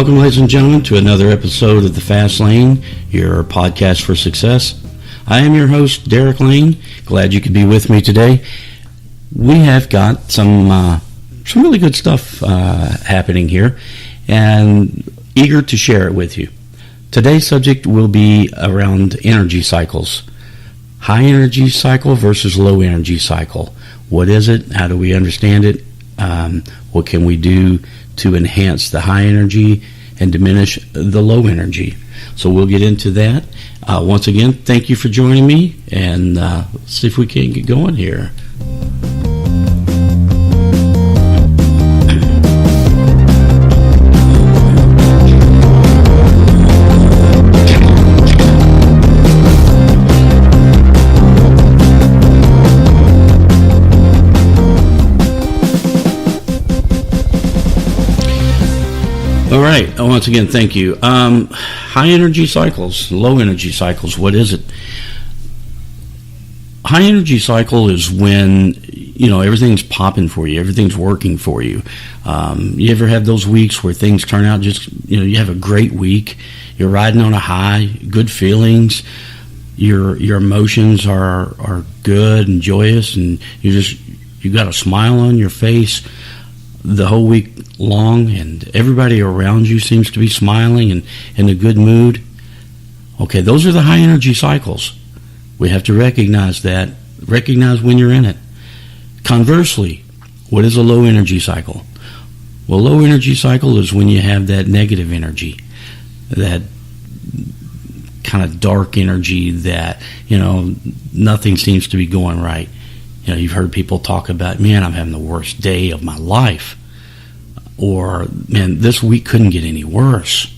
Welcome, ladies and gentlemen, to another episode of The Fast Lane, your podcast for success. I am your host, Derek Lane. Glad you could be with me today. We have got some really good stuff happening here, and eager to share it with you. Today's subject will be around energy cycles. High energy cycle versus low energy cycle. What is it? How do we understand it? What can we do to enhance the high energy and diminish the low energy? So we'll get into that. Once again, thank you for joining me, and let's see if we can get going here. All right. Once again, thank you. High energy cycles, low energy cycles. What is it? High energy cycle is when everything's popping for you, everything's working for you. You ever have those weeks where things turn out just you have a great week, you're riding on a high, good feelings, your emotions are good and joyous, and you got a smile on your face the whole week long, and everybody around you seems to be smiling and in a good mood. Okay, those are the high energy cycles. We have to recognize that. Recognize when you're in it. Conversely, what is a low energy cycle? Well, low energy cycle is when you have that negative energy, that kind of dark energy that, nothing seems to be going right. You've heard people talk about, man, I'm having the worst day of my life. Or, man, this week couldn't get any worse.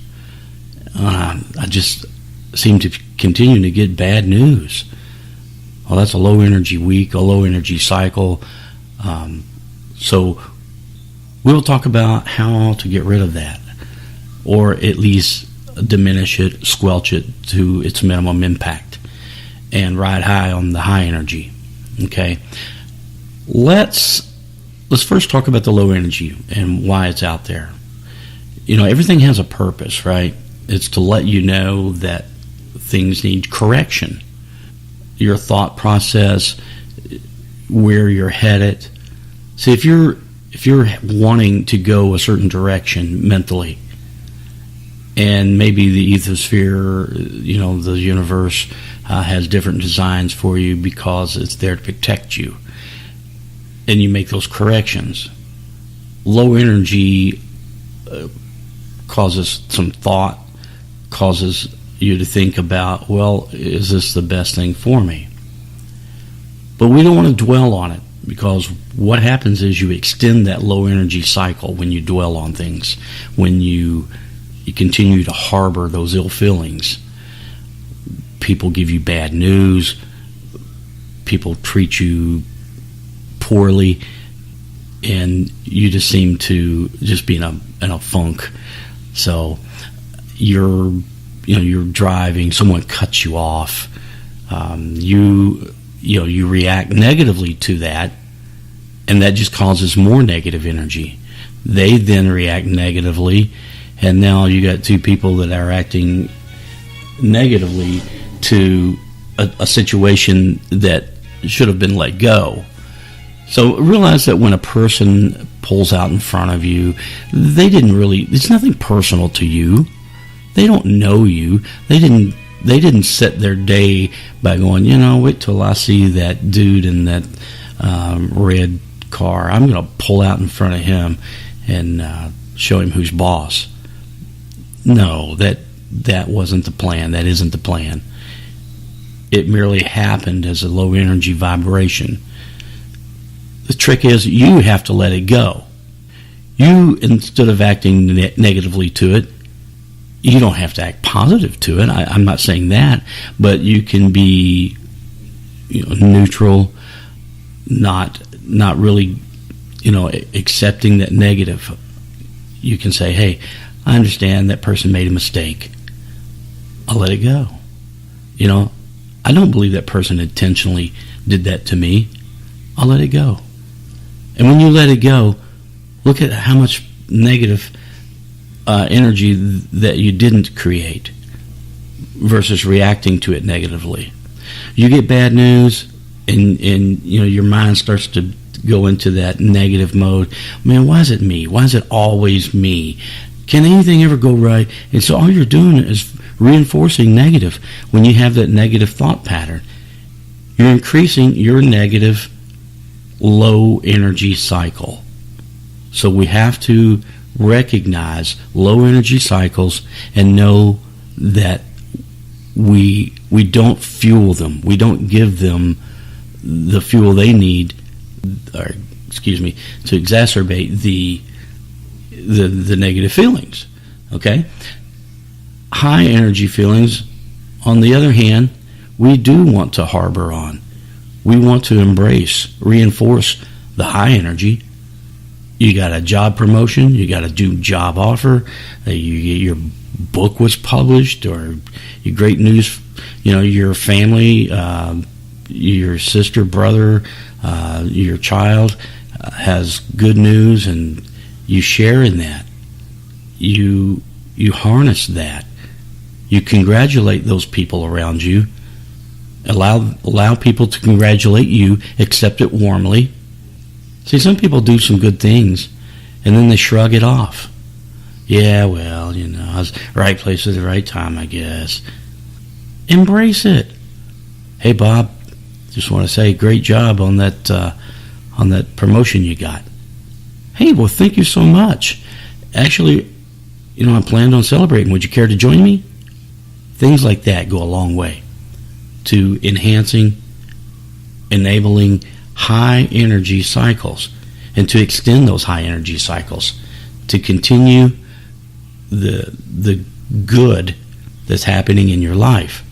I just seem to continue to get bad news. Well, that's a low energy week, a low energy cycle. So we'll talk about how to get rid of that, or at least diminish it, squelch it to its minimum impact, and ride high on the high energy. Okay, let's first talk about the low energy and why it's out there. Everything has a purpose, right? It's to let you know that things need correction. Your thought process, where you're headed. See, if you're wanting to go a certain direction mentally, and maybe the ethosphere, the universe has different designs for you because it's there to protect you, and you make those corrections. Low energy causes some thought, causes you to think about, well, is this the best thing for me? But we don't want to dwell on it, because what happens is you extend that low energy cycle when you dwell on things, when you continue to harbor those ill feelings. People give you bad news, people treat you poorly, and you just seem to just be in a funk. So you're driving, someone cuts you off, you react negatively to that, and that just causes more negative energy. They then react negatively, and now you got two people that are acting negatively to a situation that should have been let go. So realize that when a person pulls out in front of you, it's nothing personal to you. They don't know you. They didn't set their day by going, wait till I see that dude in that red car. I'm going to pull out in front of him and show him who's boss. No, that wasn't the plan. That isn't the plan. It merely happened as a low energy vibration. The trick is you have to let it go. You, instead of acting negatively to it, you don't have to act positive to it. I'm not saying that, but you can be neutral, not really accepting that negative. You can say, hey, I understand that person made a mistake. I'll let it go. I don't believe that person intentionally did that to me. I'll let it go. And when you let it go, look at how much negative energy that you didn't create versus reacting to it negatively. You get bad news, and your mind starts to go into that negative mode. Man, why is it me? Why is it always me? Can anything ever go right? And so all you're doing is reinforcing negative. When you have that negative thought pattern, you're increasing your negative low energy cycle. So we have to recognize low energy cycles and know that we don't fuel them. We don't give them the fuel they need, to exacerbate the negative feelings. Okay? High energy feelings, on the other hand, we do want to harbor on. We want to embrace, reinforce the high energy. You got a job promotion, you got a new job offer, your book was published, or your great news, your family, your sister, brother, your child has good news, and you share in that. You harness that. You congratulate those people around you. Allow people to congratulate you. Accept it warmly. See, some people do some good things, and then they shrug it off. Yeah, well, I was right place at the right time, I guess. Embrace it. Hey, Bob, just want to say great job on that promotion you got. Hey, well, thank you so much. Actually, I planned on celebrating. Would you care to join me? Things like that go a long way to enabling high energy cycles, and to extend those high energy cycles, to continue the good that's happening in your life,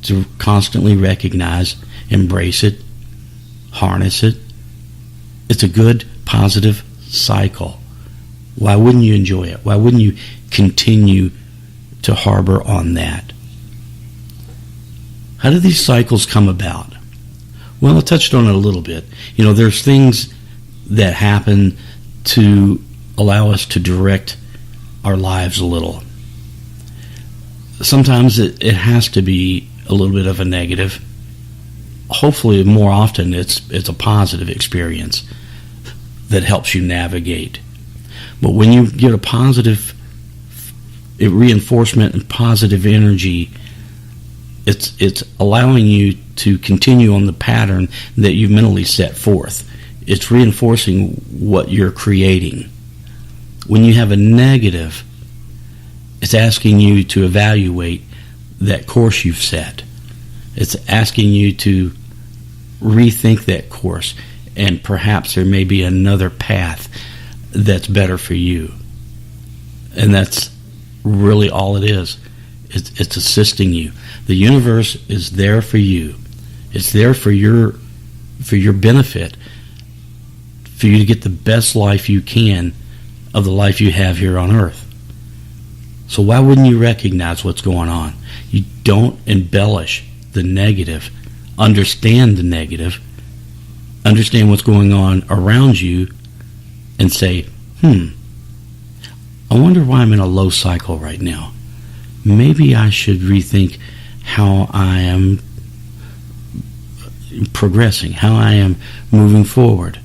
to constantly recognize, embrace it, harness it. It's a good, positive cycle. Why wouldn't you enjoy it? Why wouldn't you continue to harbor on that? How do these cycles come about? Well, I touched on it a little bit. There's things that happen to allow us to direct our lives a little. Sometimes it has to be a little bit of a negative. Hopefully, more often, it's a positive experience that helps you navigate. But when you get a positive reinforcement and positive energy, it's allowing you to continue on the pattern that you've mentally set forth. It's reinforcing what you're creating. When you have a negative, it's asking you to evaluate that course you've set. It's asking you to rethink that course, and perhaps there may be another path that's better for you. And that's really all it is. It's assisting you. The universe is there for you. It's there for your benefit, for you to get the best life you can of the life you have here on earth. So why wouldn't you recognize what's going on? You don't embellish the negative. Understand the negative. Understand what's going on around you, and say, I wonder why I'm in a low cycle right now. Maybe I should rethink how I am progressing, how I am moving forward.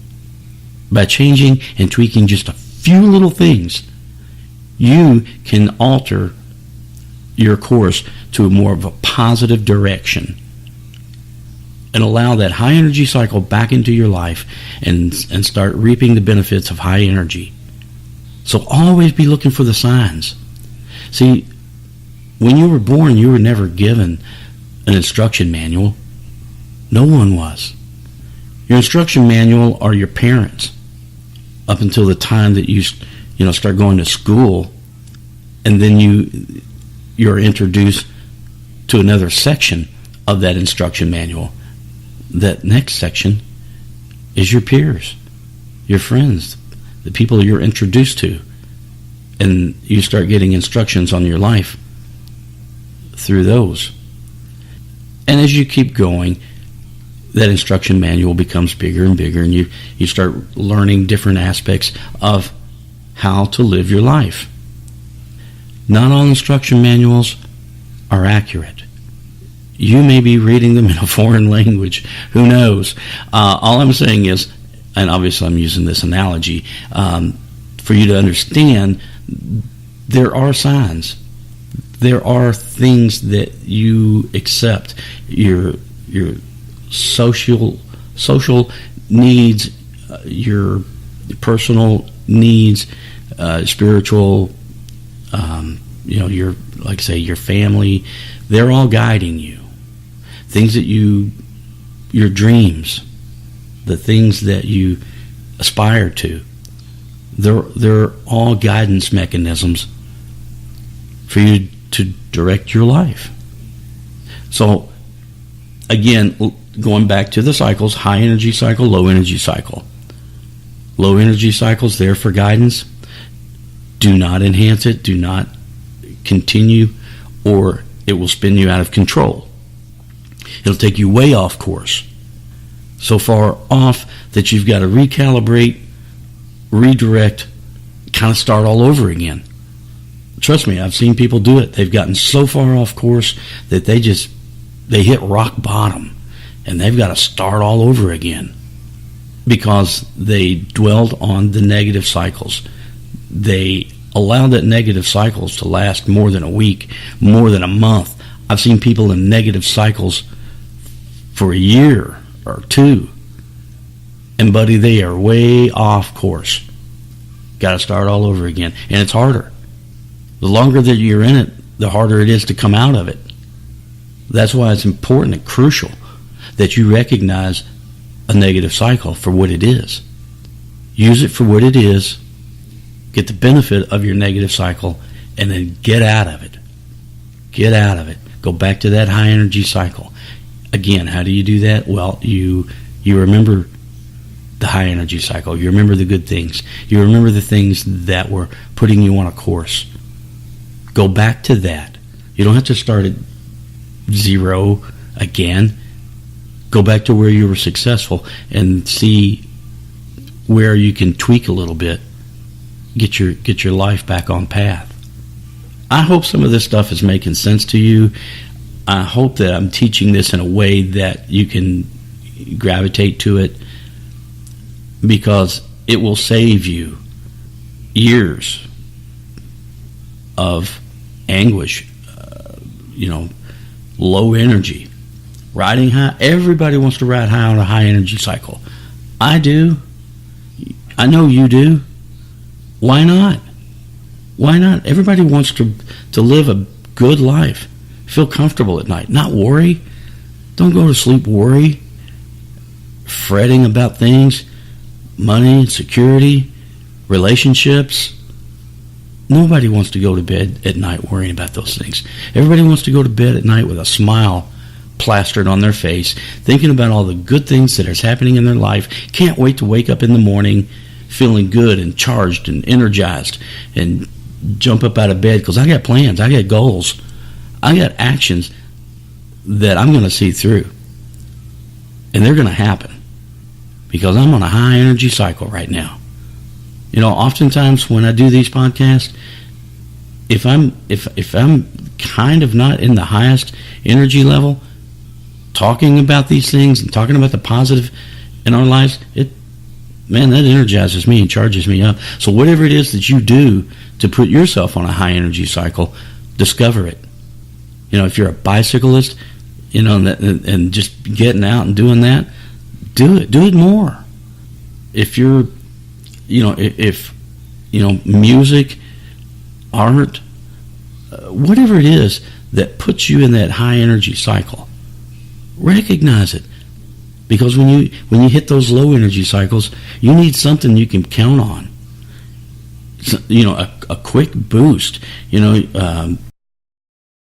By changing and tweaking just a few little things, you can alter your course to more of a positive direction and allow that high energy cycle back into your life and start reaping the benefits of high energy. So always be looking for the signs. See, when you were born, you were never given an instruction manual. No one was. Your instruction manual are your parents up until the time that you start going to school, and then you're introduced to another section of that instruction manual. That next section is your peers, your friends, the people you're introduced to, and you start getting instructions on your life through those. And as you keep going, that instruction manual becomes bigger and bigger, and you start learning different aspects of how to live your life. Not all instruction manuals are accurate. You may be reading them in a foreign language. Who knows? All I'm saying is, and obviously I'm using this analogy, for you to understand, there are signs. There are things that you accept. Your social needs, your personal needs, spiritual, your, like I say, your family, they're all guiding you. Things that your dreams, the things that you aspire to, they're all guidance mechanisms for you to direct your life. So, again, going back to the cycles, high energy cycle, low energy cycle. Low energy cycles there for guidance. Do not enhance it. Do not continue, or it will spin you out of control. It'll take you way off course. So far off that you've got to recalibrate, redirect, kind of start all over again. Trust me, I've seen people do it. They've gotten so far off course that they hit rock bottom, and they've got to start all over again because they dwelled on the negative cycles. They allowed that negative cycles to last more than a week, more than a month. I've seen people in negative cycles for a year or two, and buddy, they are way off course. Got to start all over again, and it's harder. The longer that you're in it, the harder it is to come out of it. That's why it's important and crucial that you recognize a negative cycle for what it is. Use it for what it is, get the benefit of your negative cycle, and then get out of it. Get out of it. Go back to that high energy cycle. Again, how do you do that? Well, you remember the high energy cycle. You remember the good things. You remember the things that were putting you on a course. Go back to that. You don't have to start at zero again. Go back to where you were successful and see where you can tweak a little bit. Get your life back on path. I hope some of this stuff is making sense to you. I hope that I'm teaching this in a way that you can gravitate to it, because it will save you years of anguish, low energy, riding high. Everybody wants to ride high on a high energy cycle. I do. I know you do. Why not? Why not? Everybody wants to live a good life, feel comfortable at night, not worry. Don't go to sleep worry, fretting about things, money, security, relationships. Nobody wants to go to bed at night worrying about those things. Everybody wants to go to bed at night with a smile plastered on their face, thinking about all the good things that is happening in their life. Can't wait to wake up in the morning feeling good and charged and energized and jump up out of bed because I got plans, I got goals, I got actions that I'm going to see through. And they're going to happen because I'm on a high energy cycle right now. Oftentimes when I do these podcasts, if I'm kind of not in the highest energy level, talking about these things and talking about the positive in our lives, that energizes me and charges me up. So whatever it is that you do to put yourself on a high energy cycle, discover it. If you're a bicyclist, and just getting out and doing that, do it more. If you're music, art, whatever it is that puts you in that high energy cycle, recognize it. Because when you hit those low energy cycles, you need something you can count on. A quick boost.